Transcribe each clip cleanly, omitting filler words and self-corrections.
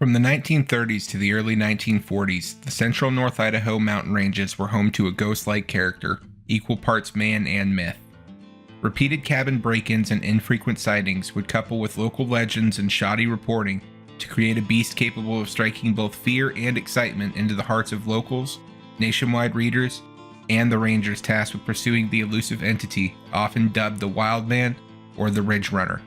From the 1930s to the early 1940s, the central North Idaho mountain ranges were home to a ghost-like character, equal parts man and myth. Repeated cabin break-ins and infrequent sightings would couple with local legends and shoddy reporting to create a beast capable of striking both fear and excitement into the hearts of locals, nationwide readers, and the rangers tasked with pursuing the elusive entity, often dubbed the Wildman or the Ridge Runner.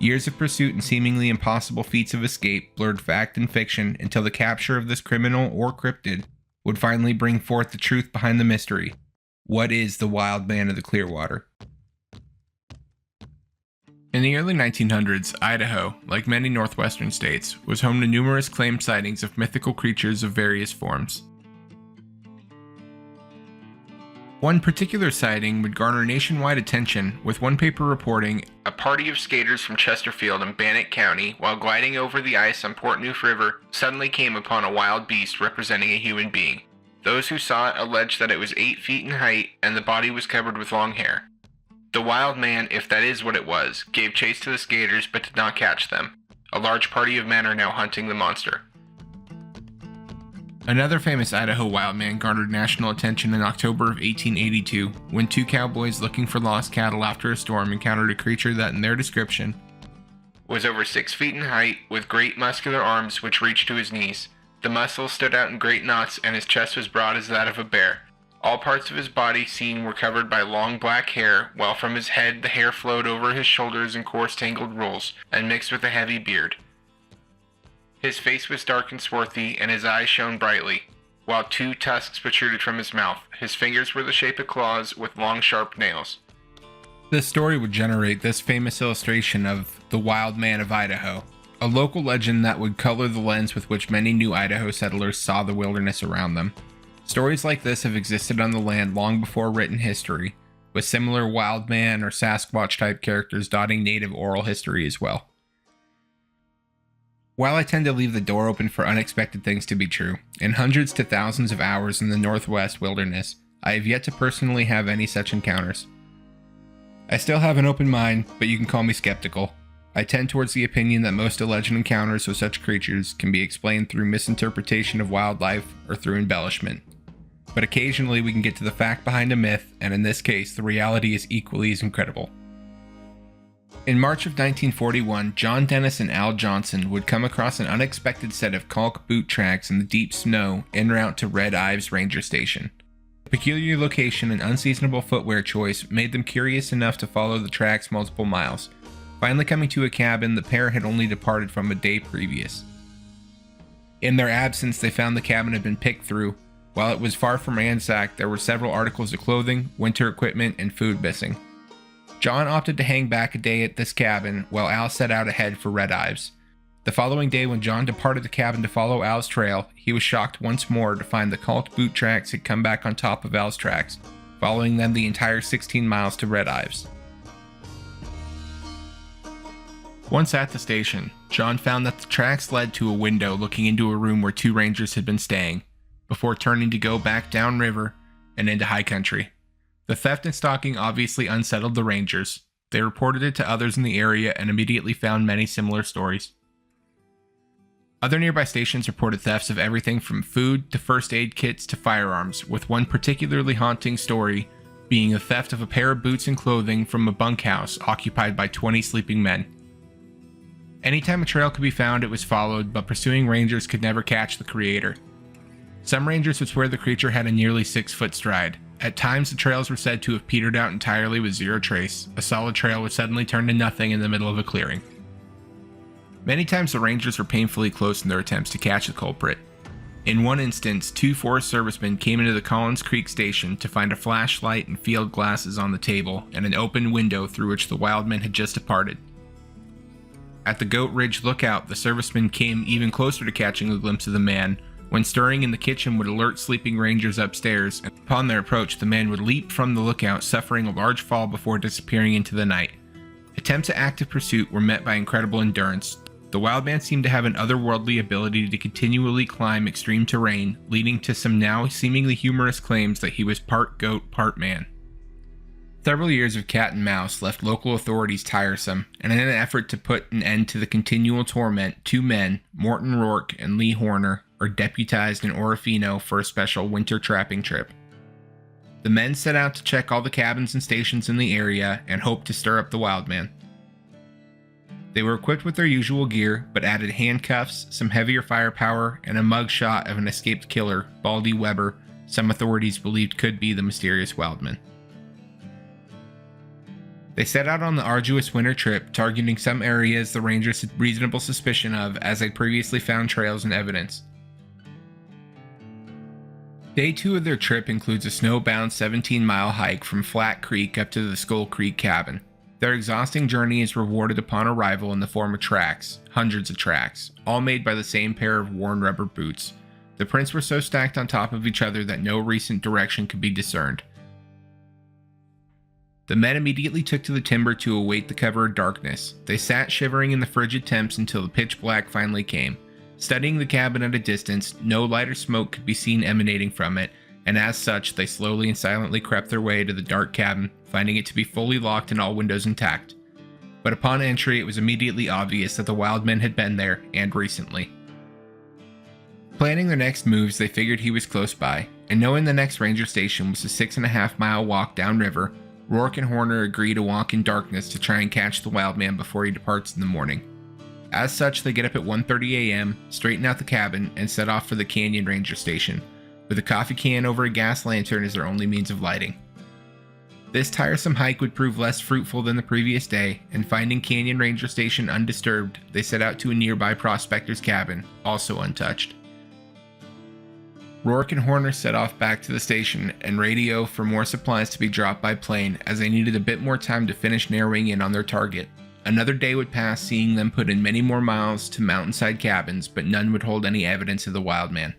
Years of pursuit and seemingly impossible feats of escape blurred fact and fiction until the capture of this criminal or cryptid would finally bring forth the truth behind the mystery. What is the Wildman of the Clearwater? In the early 1900s, Idaho, like many northwestern states, was home to numerous claimed sightings of mythical creatures of various forms. One particular sighting would garner nationwide attention, with one paper reporting a party of skaters from Chesterfield in Bannock County, while gliding over the ice on Portneuf River, suddenly came upon a wild beast representing a human being. Those who saw it alleged that it was 8 feet in height and the body was covered with long hair. The wild man, if that is what it was, gave chase to the skaters but did not catch them. A large party of men are now hunting the monster. Another famous Idaho wildman garnered national attention in October of 1882 when 2 cowboys looking for lost cattle after a storm encountered a creature that, in their description, was over 6 feet in height with great muscular arms which reached to his knees. The muscles stood out in great knots and his chest was broad as that of a bear. All parts of his body seen were covered by long black hair, while from his head the hair flowed over his shoulders in coarse tangled rolls and mixed with a heavy beard. His face was dark and swarthy, and his eyes shone brightly, while 2 tusks protruded from his mouth. His fingers were the shape of claws with long, sharp nails. This story would generate this famous illustration of the Wild Man of Idaho, a local legend that would color the lens with which many new Idaho settlers saw the wilderness around them. Stories like this have existed on the land long before written history, with similar Wild Man or Sasquatch-type characters dotting native oral history as well. While I tend to leave the door open for unexpected things to be true, in hundreds to thousands of hours in the Northwest wilderness, I have yet to personally have any such encounters. I still have an open mind, but you can call me skeptical. I tend towards the opinion that most alleged encounters with such creatures can be explained through misinterpretation of wildlife or through embellishment. But occasionally we can get to the fact behind a myth, and in this case, the reality is equally as incredible. In March of 1941, John Dennis and Al Johnson would come across an unexpected set of caulk boot tracks in the deep snow en route to Red Ives Ranger Station. The peculiar location and unseasonable footwear choice made them curious enough to follow the tracks multiple miles, finally coming to a cabin the pair had only departed from a day previous. In their absence, they found the cabin had been picked through. While it was far from ransacked, there were several articles of clothing, winter equipment, and food missing. John opted to hang back a day at this cabin while Al set out ahead for Red Ives. The following day, when John departed the cabin to follow Al's trail, he was shocked once more to find the caulked boot tracks had come back on top of Al's tracks, following them the entire 16 miles to Red Ives. Once at the station, John found that the tracks led to a window looking into a room where 2 rangers had been staying, before turning to go back downriver and into high country. The theft and stalking obviously unsettled the rangers. They reported it to others in the area and immediately found many similar stories. Other nearby stations reported thefts of everything from food to first aid kits to firearms, with one particularly haunting story being the theft of a pair of boots and clothing from a bunkhouse occupied by 20 sleeping men. Anytime a trail could be found, it was followed, but pursuing rangers could never catch the creator. Some rangers would swear the creature had a nearly 6-foot stride. At times, the trails were said to have petered out entirely with zero trace. A solid trail would suddenly turn to nothing in the middle of a clearing. Many times the rangers were painfully close in their attempts to catch the culprit. In one instance, 2 Forest Servicemen came into the Collins Creek station to find a flashlight and field glasses on the table and an open window through which the wildman had just departed. At the Goat Ridge lookout, the servicemen came even closer to catching a glimpse of the man, when stirring in the kitchen would alert sleeping rangers upstairs, and upon their approach the man would leap from the lookout, suffering a large fall before disappearing into the night. Attempts at active pursuit were met by incredible endurance. The wildman seemed to have an otherworldly ability to continually climb extreme terrain, leading to some now seemingly humorous claims that he was part goat, part man. Several years of cat and mouse left local authorities tiresome, and in an effort to put an end to the continual torment, two men, Morton Rourke and Lee Horner, are deputized in Orofino for a special winter trapping trip. The men set out to check all the cabins and stations in the area and hoped to stir up the Wildman. They were equipped with their usual gear, but added handcuffs, some heavier firepower, and a mugshot of an escaped killer, Baldy Weber, some authorities believed could be the mysterious Wildman. They set out on the arduous winter trip, targeting some areas the rangers had reasonable suspicion of, as they previously found trails and evidence. Day 2 of their trip includes a snowbound 17-mile hike from Flat Creek up to the Skull Creek cabin. Their exhausting journey is rewarded upon arrival in the form of tracks, hundreds of tracks, all made by the same pair of worn rubber boots. The prints were so stacked on top of each other that no recent direction could be discerned. The men immediately took to the timber to await the cover of darkness. They sat shivering in the frigid temps until the pitch black finally came. Studying the cabin at a distance, no light or smoke could be seen emanating from it, and as such, they slowly and silently crept their way to the dark cabin, finding it to be fully locked and all windows intact. But upon entry, it was immediately obvious that the Wildman had been there, and recently. Planning their next moves, they figured he was close by, and knowing the next ranger station was a 6.5-mile walk downriver, Rourke and Horner agree to walk in darkness to try and catch the Wildman before he departs in the morning. As such, they get up at 1:30 a.m., straighten out the cabin, and set off for the Canyon Ranger Station, with a coffee can over a gas lantern as their only means of lighting. This tiresome hike would prove less fruitful than the previous day, and finding Canyon Ranger Station undisturbed, they set out to a nearby prospector's cabin, also untouched. Rourke and Horner set off back to the station and radio for more supplies to be dropped by plane, as they needed a bit more time to finish narrowing in on their target. Another day would pass seeing them put in many more miles to mountainside cabins, but none would hold any evidence of the Wildman.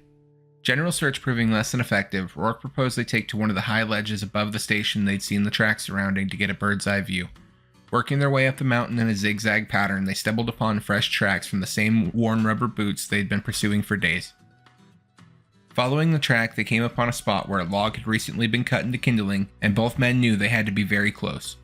General search proving less than effective, Rourke proposed they take to one of the high ledges above the station they'd seen the tracks surrounding to get a bird's eye view. Working their way up the mountain in a zigzag pattern, they stumbled upon fresh tracks from the same worn rubber boots they'd been pursuing for days. Following the track, they came upon a spot where a log had recently been cut into kindling, and both men knew they had to be very close.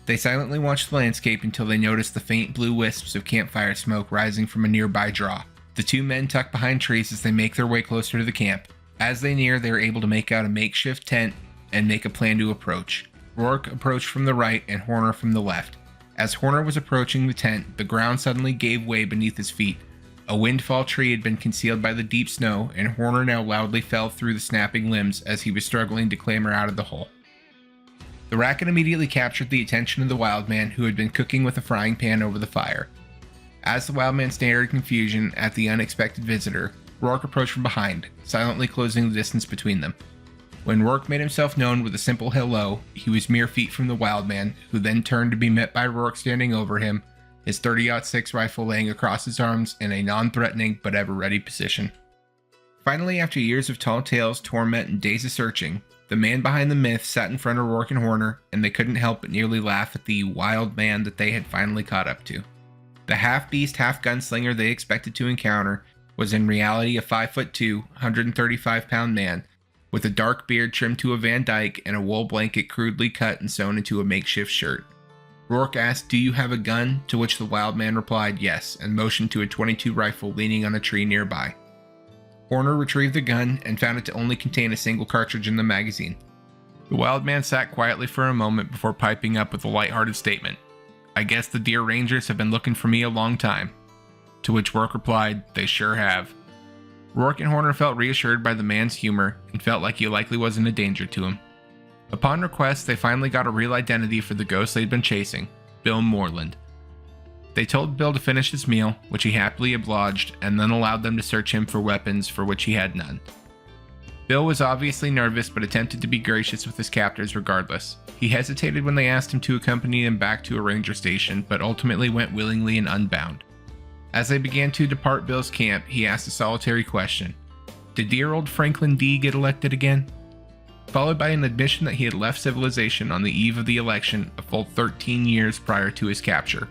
They silently watched the landscape until they noticed the faint blue wisps of campfire smoke rising from a nearby draw. The two men tuck behind trees as they make their way closer to the camp. As they near, they are able to make out a makeshift tent and make a plan to approach. Rourke approached from the right and Horner from the left. As Horner was approaching the tent, the ground suddenly gave way beneath his feet. A windfall tree had been concealed by the deep snow, and Horner now loudly fell through the snapping limbs as he was struggling to clamber out of the hole. The racket immediately captured the attention of the Wildman, who had been cooking with a frying pan over the fire. As the Wildman stared in confusion at the unexpected visitor, Rourke approached from behind, silently closing the distance between them. When Rourke made himself known with a simple hello, he was mere feet from the Wildman, who then turned to be met by Rourke standing over him, his .30-06 rifle laying across his arms in a non-threatening but ever-ready position. Finally, after years of tall tales, torment, and days of searching, the man behind the myth sat in front of Rourke and Horner, and they couldn't help but nearly laugh at the wild man that they had finally caught up to. The half-beast, half-gunslinger they expected to encounter was in reality a 5'2", 135-pound man, with a dark beard trimmed to a Van Dyke and a wool blanket crudely cut and sewn into a makeshift shirt. Rourke asked, "Do you have a gun?" To which the wild man replied yes, and motioned to a .22 rifle leaning on a tree nearby. Horner retrieved the gun and found it to only contain a single cartridge in the magazine. The wild man sat quietly for a moment before piping up with a lighthearted statement. "I guess the deer rangers have been looking for me a long time." To which Rourke replied, "They sure have." Rourke and Horner felt reassured by the man's humor and felt like he likely wasn't a danger to him. Upon request, they finally got a real identity for the ghost they'd been chasing, Bill Moreland. They told Bill to finish his meal, which he happily obliged, and then allowed them to search him for weapons for which he had none. Bill was obviously nervous but attempted to be gracious with his captors regardless. He hesitated when they asked him to accompany them back to a ranger station, but ultimately went willingly and unbound. As they began to depart Bill's camp, he asked a solitary question. Did dear old Franklin D. get elected again? Followed by an admission that he had left civilization on the eve of the election a full 13 years prior to his capture.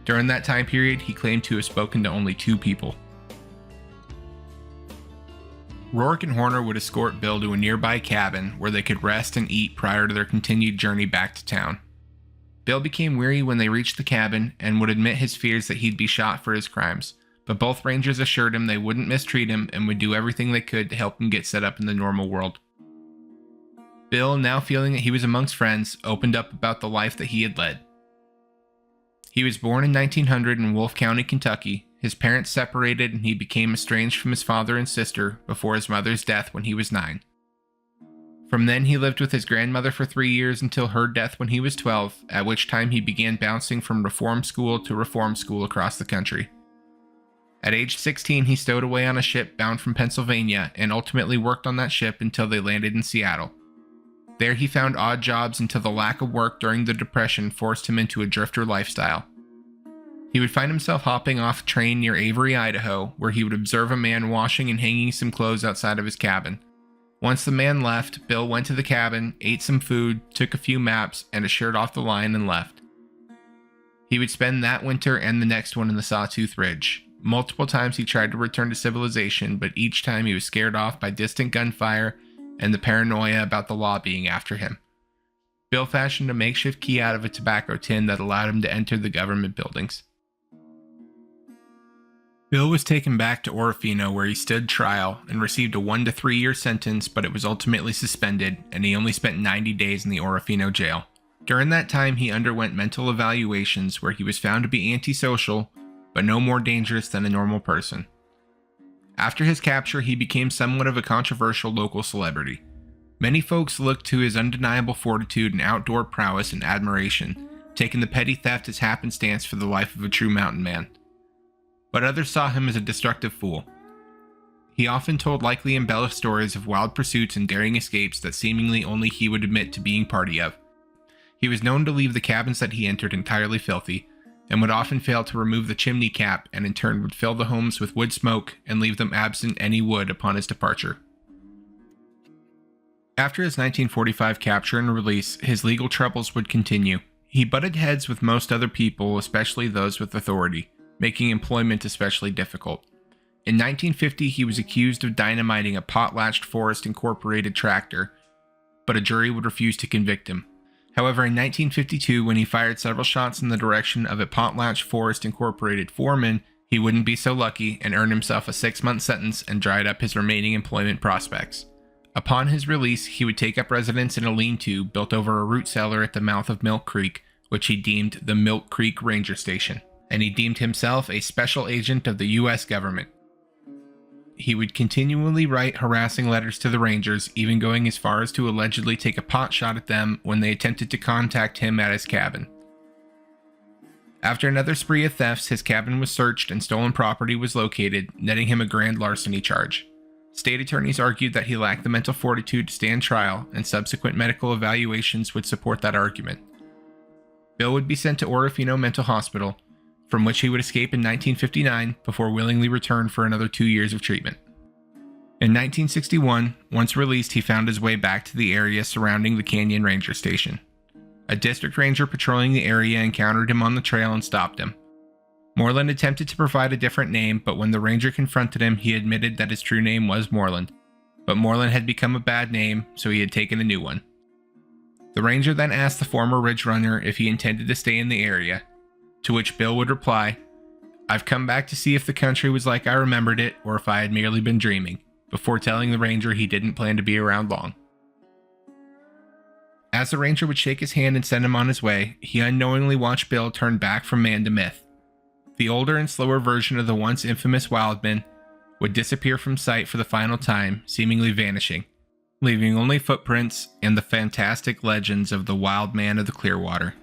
During that time period, he claimed to have spoken to only 2 people. Rourke and Horner would escort Bill to a nearby cabin where they could rest and eat prior to their continued journey back to town. Bill became weary when they reached the cabin and would admit his fears that he'd be shot for his crimes, but both rangers assured him they wouldn't mistreat him and would do everything they could to help him get set up in the normal world. Bill, now feeling that he was amongst friends, opened up about the life that he had led. He was born in 1900 in Wolfe County, Kentucky. His parents separated and he became estranged from his father and sister before his mother's death when he was 9. From then he lived with his grandmother for 3 years until her death when he was 12, at which time he began bouncing from reform school to reform school across the country. At age 16 he stowed away on a ship bound from Pennsylvania and ultimately worked on that ship until they landed in Seattle. There he found odd jobs until the lack of work during the Depression forced him into a drifter lifestyle. He would find himself hopping off a train near Avery, Idaho, where he would observe a man washing and hanging some clothes outside of his cabin. Once the man left, Bill went to the cabin, ate some food, took a few maps and a shirt off the line and left. He would spend that winter and the next one in the Sawtooth Ridge. Multiple times he tried to return to civilization, but each time he was scared off by distant gunfire and the paranoia about the law being after him. Bill fashioned a makeshift key out of a tobacco tin that allowed him to enter the government buildings. Bill was taken back to Orofino where he stood trial and received a 1 to 3 year sentence, but it was ultimately suspended and he only spent 90 days in the Orofino jail. During that time he underwent mental evaluations where he was found to be antisocial, but no more dangerous than a normal person. After his capture, he became somewhat of a controversial local celebrity. Many folks looked to his undeniable fortitude and outdoor prowess and admiration, taking the petty theft as happenstance for the life of a true mountain man. But others saw him as a destructive fool. He often told likely embellished stories of wild pursuits and daring escapes that seemingly only he would admit to being party of. He was known to leave the cabins that he entered entirely filthy, and would often fail to remove the chimney cap and in turn would fill the homes with wood smoke and leave them absent any wood upon his departure. After his 1945 capture and release, his legal troubles would continue. He butted heads with most other people, especially those with authority, making employment especially difficult. In 1950, he was accused of dynamiting a Potlatched Forest Incorporated tractor, but a jury would refuse to convict him. However, in 1952, when he fired several shots in the direction of a Potlatched Forest Incorporated foreman, he wouldn't be so lucky and earned himself a 6-month sentence and dried up his remaining employment prospects. Upon his release, he would take up residence in a lean-to built over a root cellar at the mouth of Milk Creek, which he deemed the Milk Creek Ranger Station, and he deemed himself a special agent of the U.S. government. He would continually write harassing letters to the Rangers, even going as far as to allegedly take a pot shot at them when they attempted to contact him at his cabin. After another spree of thefts, his cabin was searched and stolen property was located, netting him a grand larceny charge. State attorneys argued that he lacked the mental fortitude to stand trial, and subsequent medical evaluations would support that argument. Bill would be sent to Orofino Mental Hospital, from which he would escape in 1959 before willingly return for another 2 years of treatment. In 1961, once released, he found his way back to the area surrounding the Canyon Ranger Station. A district ranger patrolling the area encountered him on the trail and stopped him. Moreland attempted to provide a different name, but when the ranger confronted him, he admitted that his true name was Moreland. But Moreland had become a bad name, so he had taken a new one. The ranger then asked the former ridge runner if he intended to stay in the area, to which Bill would reply, "I've come back to see if the country was like I remembered it, or if I had merely been dreaming," before telling the ranger he didn't plan to be around long. As the ranger would shake his hand and send him on his way, he unknowingly watched Bill turn back from man to myth. The older and slower version of the once infamous Wildman would disappear from sight for the final time, seemingly vanishing, leaving only footprints and the fantastic legends of the Wild Man of the Clearwater.